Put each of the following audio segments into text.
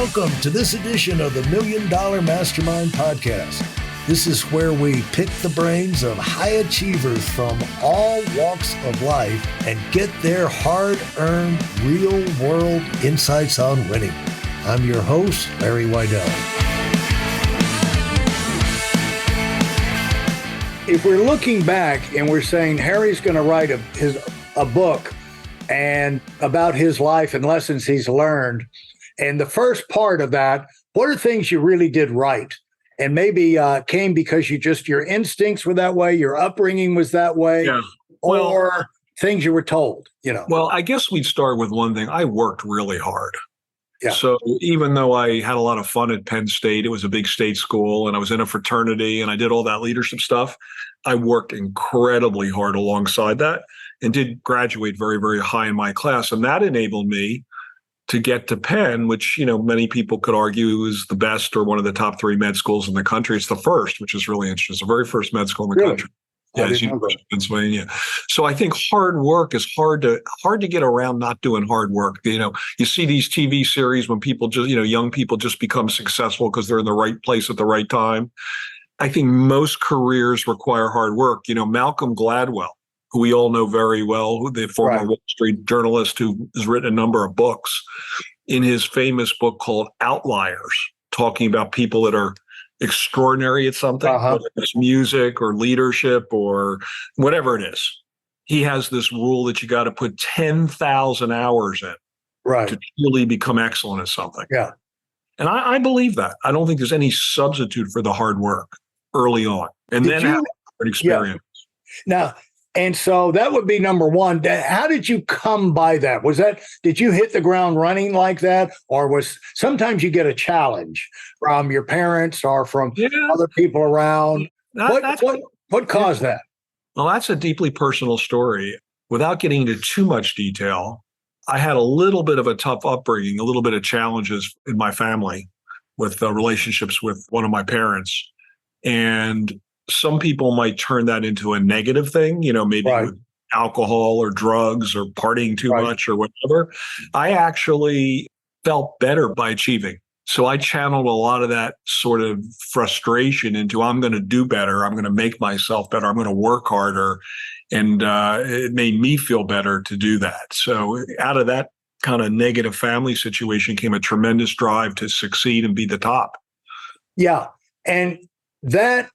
Welcome to this edition of the Million Dollar Mastermind podcast. This is where we pick the brains of high achievers from all walks of life and get their hard-earned, real-world insights on winning. I'm your host, Larry Weidel. If we're looking back and we're saying Harry's going to write a book and about his life and lessons he's learned, and the first part of that, what are things you really did right? And maybe came because your instincts were that way, your upbringing was that way, or things you were told, Well, I guess we'd start with one thing. I worked really hard. Yeah. So even though I had a lot of fun at Penn State, it was a big state school, and I was in a fraternity, and I did all that leadership stuff, I worked incredibly hard alongside that and did graduate very, very high in my class. And that enabled me to get to Penn, which, many people could argue is the best or one of the top 3 med schools in the country. It's the first, which is really interesting. It's the very first med school in the country. Yeah, it's University of Pennsylvania. So I think hard work is hard to get around not doing hard work. You see these TV series when people just, young people just become successful because they're in the right place at the right time. I think most careers require hard work. Malcolm Gladwell, who we all know very well, the former Wall Street journalist who has written a number of books, in his famous book called Outliers, talking about people that are extraordinary at something, whether it's music or leadership or whatever it is. He has this rule that you got to put 10,000 hours in to truly become excellent at something. Yeah. And I believe that. I don't think there's any substitute for the hard work early on. And then have an experience. Yeah. Now, and so that would be number one. How did you come by that? Did you hit the ground running like that? Or sometimes you get a challenge from your parents or from other people around? What caused that? Well, that's a deeply personal story. Without getting into too much detail, I had a little bit of a tough upbringing, a little bit of challenges in my family with relationships with one of my parents. And some people might turn that into a negative thing, maybe with alcohol or drugs or partying too much or whatever. I actually felt better by achieving. So I channeled a lot of that sort of frustration into, I'm going to do better. I'm going to make myself better. I'm going to work harder. And it made me feel better to do that. So out of that kind of negative family situation came a tremendous drive to succeed and be the top. Yeah. And that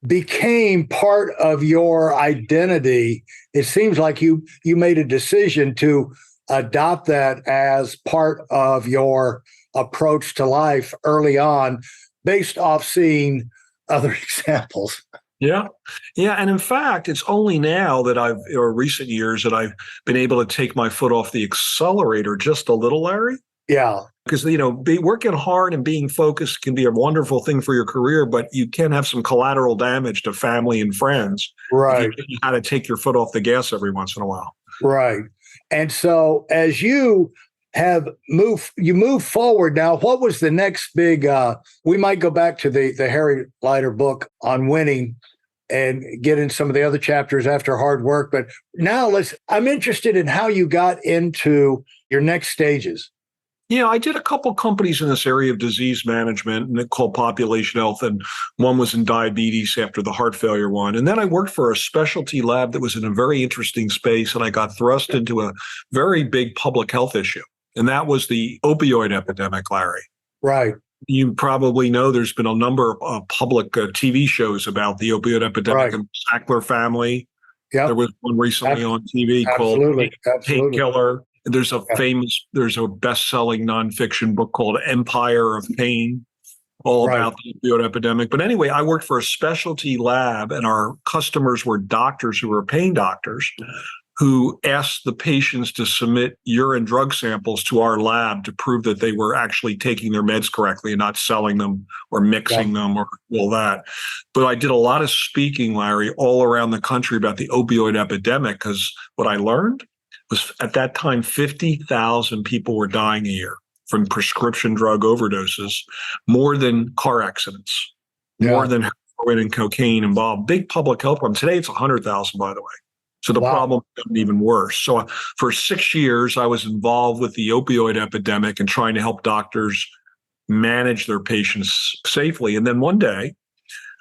became part of your identity. It seems like you made a decision to adopt that as part of your approach to life early on, based off seeing other examples. Yeah. And in fact, it's only now that recent years that I've been able to take my foot off the accelerator just a little, Larry. Yeah. Because, working hard and being focused can be a wonderful thing for your career, but you can have some collateral damage to family and friends. Right. You got to take your foot off the gas every once in a while. Right. And so as you move forward now, what was the next big, we might go back to the Harry Leider book on winning and get in some of the other chapters after hard work. But now I'm interested in how you got into your next stages. I did a couple companies in this area of disease management, and called population health, and one was in diabetes after the heart failure one. And then I worked for a specialty lab that was in a very interesting space, and I got thrust into a very big public health issue, and that was the opioid epidemic, Larry. Right. You probably know there's been a number of public TV shows about the opioid epidemic and the Sackler family. Yeah. There was one recently on TV called Painkiller. There's a best-selling nonfiction book called Empire of Pain, all about the opioid epidemic. But anyway, I worked for a specialty lab, and our customers were doctors who were pain doctors who asked the patients to submit urine drug samples to our lab to prove that they were actually taking their meds correctly and not selling them or mixing them or all that. But I did a lot of speaking, Larry, all around the country about the opioid epidemic, because what I learned was at that time, 50,000 people were dying a year from prescription drug overdoses, more than car accidents, more than heroin and cocaine involved. Big public health problem. Today, it's 100,000, by the way. So the problem got even worse. So for 6 years, I was involved with the opioid epidemic and trying to help doctors manage their patients safely. And then one day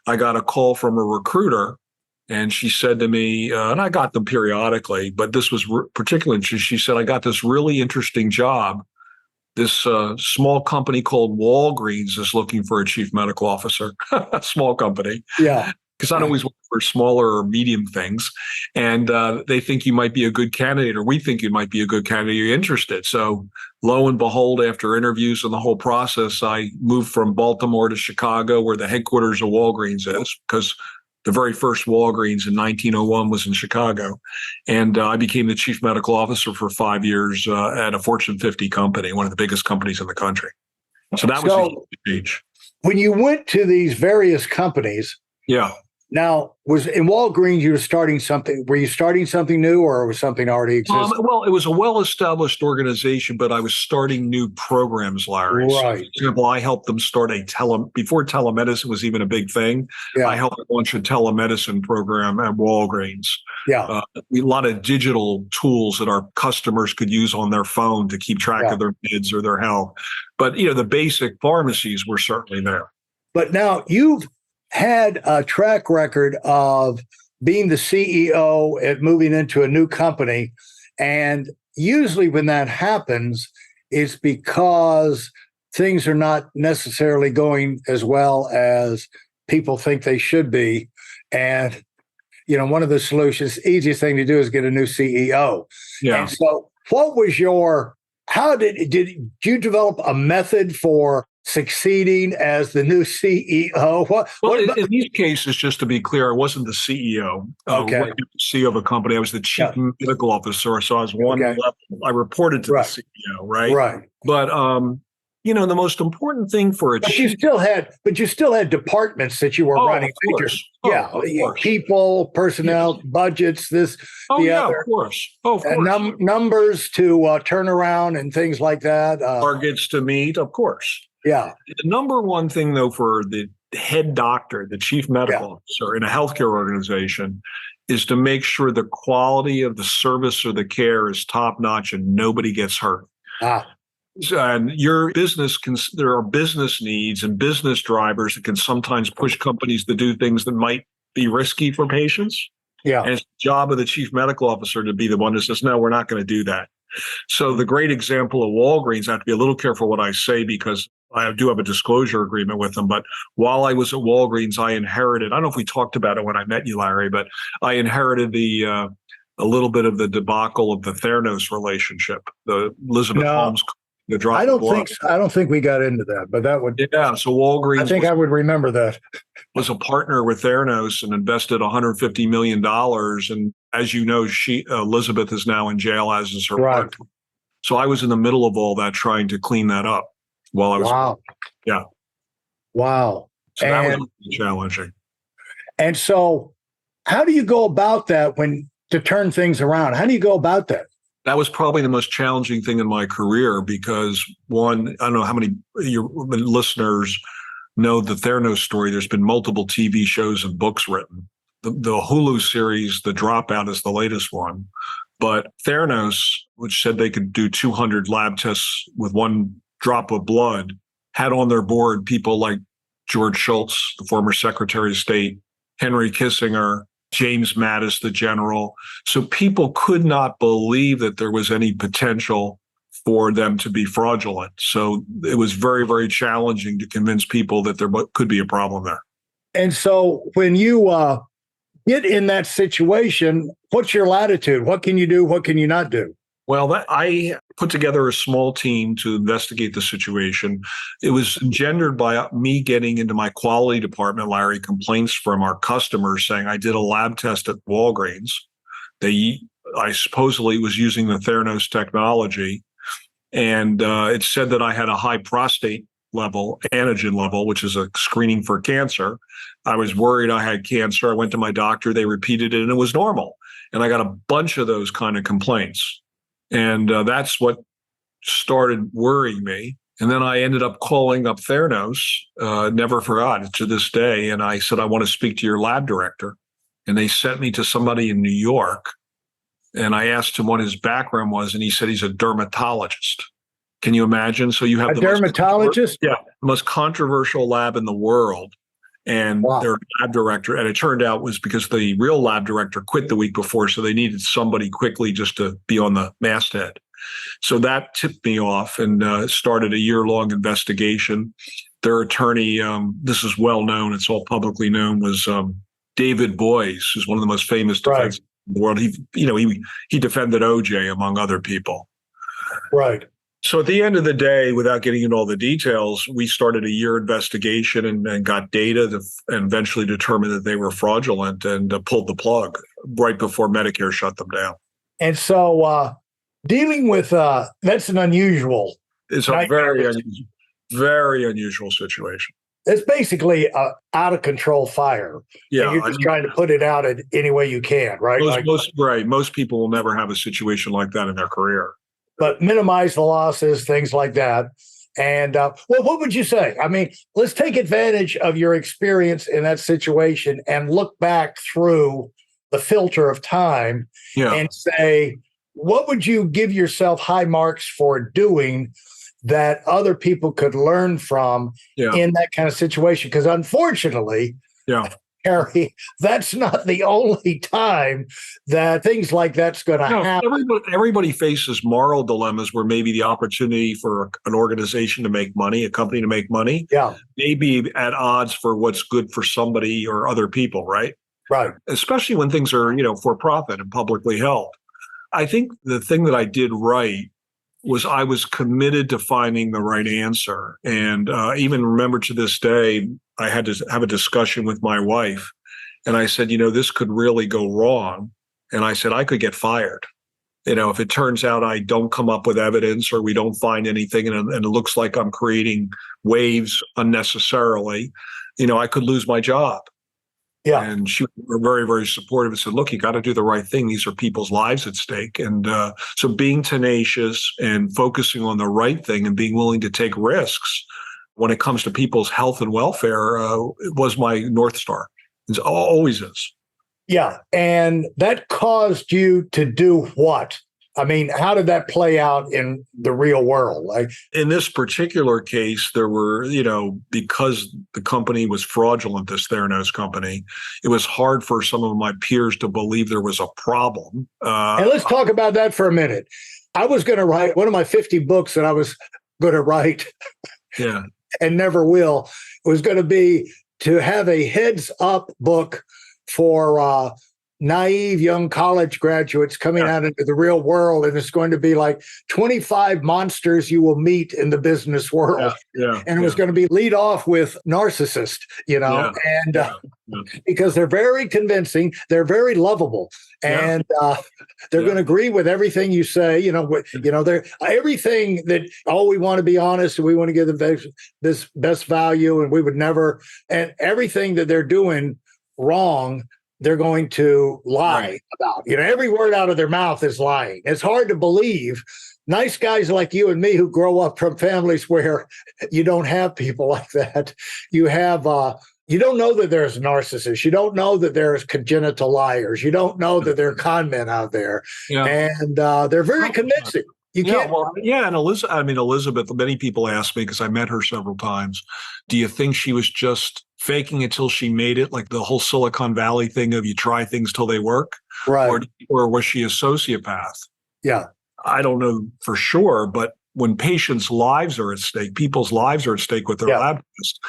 I got a call from a recruiter, and she said to me, and I got them periodically, but this was particularly interesting. She said, I got this really interesting job. This small company called Walgreens is looking for a chief medical officer, a small company. Yeah. Because I always look for smaller or medium things. And they think you might be a good candidate, or we think you might be a good candidate. You're interested. So lo and behold, after interviews and the whole process, I moved from Baltimore to Chicago, where the headquarters of Walgreens is, because the very first Walgreens in 1901 was in Chicago. And I became the chief medical officer for 5 years at a Fortune 50 company, one of the biggest companies in the country. So that was a huge change. When you went to these various companies, yeah. Now, was in Walgreens, you were starting something. Were you starting something new, or was something already existing? Well, it was a well-established organization, but I was starting new programs, Larry. Right. So, for example, I helped them start before telemedicine was even a big thing. Yeah. I helped launch a telemedicine program at Walgreens. Yeah. A lot of digital tools that our customers could use on their phone to keep track of their meds or their health. But, the basic pharmacies were certainly there. But now you've had a track record of being the CEO and moving into a new company. And usually when that happens, it's because things are not necessarily going as well as people think they should be. And, one of the solutions, easiest thing to do is get a new CEO. Yeah. And so what was did you develop a method for succeeding as the new CEO? In these cases, just to be clear, I wasn't the CEO. Okay. CEO of a company. I was the chief medical officer. So I was one level. I reported to the CEO, right? Right. But the most important thing for you still had departments that you were running. Of course. People, personnel, budgets, the other. Of course. Of course. Numbers to turn around and things like that. Targets to meet, of course. Yeah. The number one thing, though, for the head doctor, the chief medical officer in a healthcare organization, is to make sure the quality of the service or the care is top notch and nobody gets hurt. And your business there are business needs and business drivers that can sometimes push companies to do things that might be risky for patients. Yeah. And it's the job of the chief medical officer to be the one that says, no, we're not going to do that. So the great example of Walgreens, I have to be a little careful what I say because I do have a disclosure agreement with them. But while I was at Walgreens, I inherited, I don't know if we talked about it when I met you, Larry, but I inherited a little bit of the debacle of the Theranos relationship, the Elizabeth Holmes. I don't think we got into that, but that would. Yeah. So Walgreens. I think I would remember that. Was a partner with Theranos and invested $150 million. And as you know, Elizabeth is now in jail, as is her partner. So I was in the middle of all that, trying to clean that up while I was. Wow. Yeah. Wow. So that was challenging. And so, how do you go about that to turn things around? How do you go about that? That was probably the most challenging thing in my career because, one, I don't know how many of your listeners know the Theranos story. There's been multiple TV shows and books written. The Hulu series, The Dropout, is the latest one. But Theranos, which said they could do 200 lab tests with one drop of blood, had on their board people like George Shultz, the former Secretary of State, Henry Kissinger, James Mattis, the general. So people could not believe that there was any potential for them to be fraudulent. So it was very, very challenging to convince people that there could be a problem there. And so when you get in that situation, what's your latitude? What can you do? What can you not do? Well, I put together a small team to investigate the situation. It was engendered by me getting into my quality department, Larry, complaints from our customers saying I did a lab test at Walgreens. I supposedly was using the Theranos technology, and it said that I had a high prostate level, antigen level, which is a screening for cancer. I was worried I had cancer. I went to my doctor. They repeated it, and it was normal. And I got a bunch of those kind of complaints. And that's what started worrying me. And then I ended up calling up Theranos, never forgot it to this day. And I said, I want to speak to your lab director. And they sent me to somebody in New York. And I asked him what his background was. And he said he's a dermatologist. Can you imagine? So you have A dermatologist? The most controversial lab in the world, and Wow. their lab director, and it turned out was because the real lab director quit the week before, so they needed somebody quickly just to be on the masthead. So that tipped me off and started a year-long investigation. Their attorney, this is well known, it's all publicly known, was David Boies, who's one of the most famous defense in the world. He defended OJ among other people. Right. So at the end of the day, without getting into all the details, we started a year investigation and got data and eventually determined that they were fraudulent and pulled the plug right before Medicare shut them down. And so dealing with that's an unusual. It's a very unusual situation. It's basically an out of control fire. Yeah, and you're just trying to put it out in any way you can, right? Most people will never have a situation like that in their career. But minimize the losses, things like that. And what would you say? I mean, let's take advantage of your experience in that situation and look back through the filter of time and say, what would you give yourself high marks for doing that other people could learn from in that kind of situation? Because unfortunately, Harry, that's not the only time that things like that's going to happen. Everybody faces moral dilemmas where maybe the opportunity for an organization to make money, a company to make money, may be at odds for what's good for somebody or other people, right? Right. Especially when things are, for profit and publicly held. I think the thing that I did right was I was committed to finding the right answer. And even remember to this day, I had to have a discussion with my wife. And I said, this could really go wrong. And I said, I could get fired. If it turns out I don't come up with evidence or we don't find anything and it looks like I'm creating waves unnecessarily, I could lose my job. Yeah. And she was very, very supportive and said, look, you got to do the right thing. These are people's lives at stake. And so being tenacious and focusing on the right thing and being willing to take risks when it comes to people's health and welfare was my North Star. It always is. Yeah. And that caused you to do what? I mean, how did that play out in the real world? In this particular case, there were, because the company was fraudulent, this Theranos company, it was hard for some of my peers to believe there was a problem. And let's talk about that for a minute. I was going to write one of my 50 books that I was going to write and never will, was going to be to have a heads up book for naive young college graduates coming out into the real world. And it's going to be like 25 monsters you will meet in the business world. And it was going to be lead off with narcissist, because they're very convincing. They're very lovable. And they're going to agree with everything you say, they're everything that, we want to be honest and we want to give them this best value and we would never, and everything that they're doing wrong, they're going to lie about. Every word out of their mouth is lying. It's hard to believe. Nice guys like you and me who grow up from families where you don't have people like that. You have, you don't know that there's narcissists. You don't know that there's congenital liars. You don't know that there are con men out there. And they're very convincing. You can't. And Elizabeth, many people ask me, because I met her several times, do you think she was just faking it till she made it, like the whole Silicon Valley thing of you try things till they work? Right. Or was she a sociopath? Yeah. I don't know for sure, but when patients' lives are at stake, people's lives are at stake with their lab test,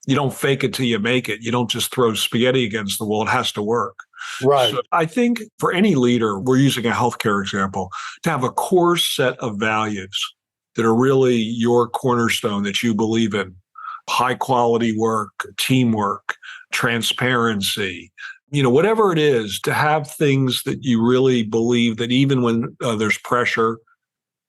you don't fake it till you make it. You don't just throw spaghetti against the wall. It has to work. Right. So I think for any leader, we're using a healthcare example, to have a core set of values that are really your cornerstone that you believe in: high quality work, teamwork, transparency, whatever it is, to have things that you really believe that even when there's pressure,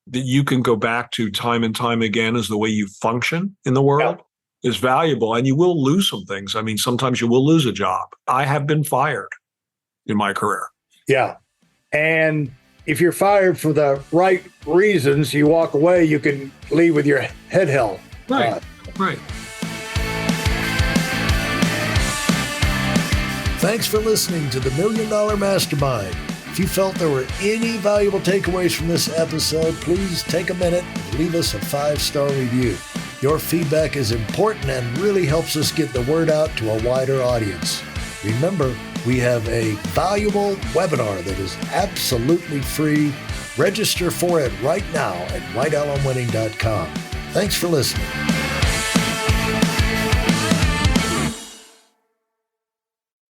that you can go back to time and time again as the way you function in the world is valuable. And you will lose some things. I mean, sometimes you will lose a job. I have been fired in my career. Yeah. And if you're fired for the right reasons, you walk away, you can leave with your head held. Right. Right. Thanks for listening to the Million Dollar Mastermind. If you felt there were any valuable takeaways from this episode, please take a minute and leave us a 5-star review. Your feedback is important and really helps us get the word out to a wider audience. Remember, we have a valuable webinar that is absolutely free. Register for it right now at weidelonwinning.com. Thanks for listening.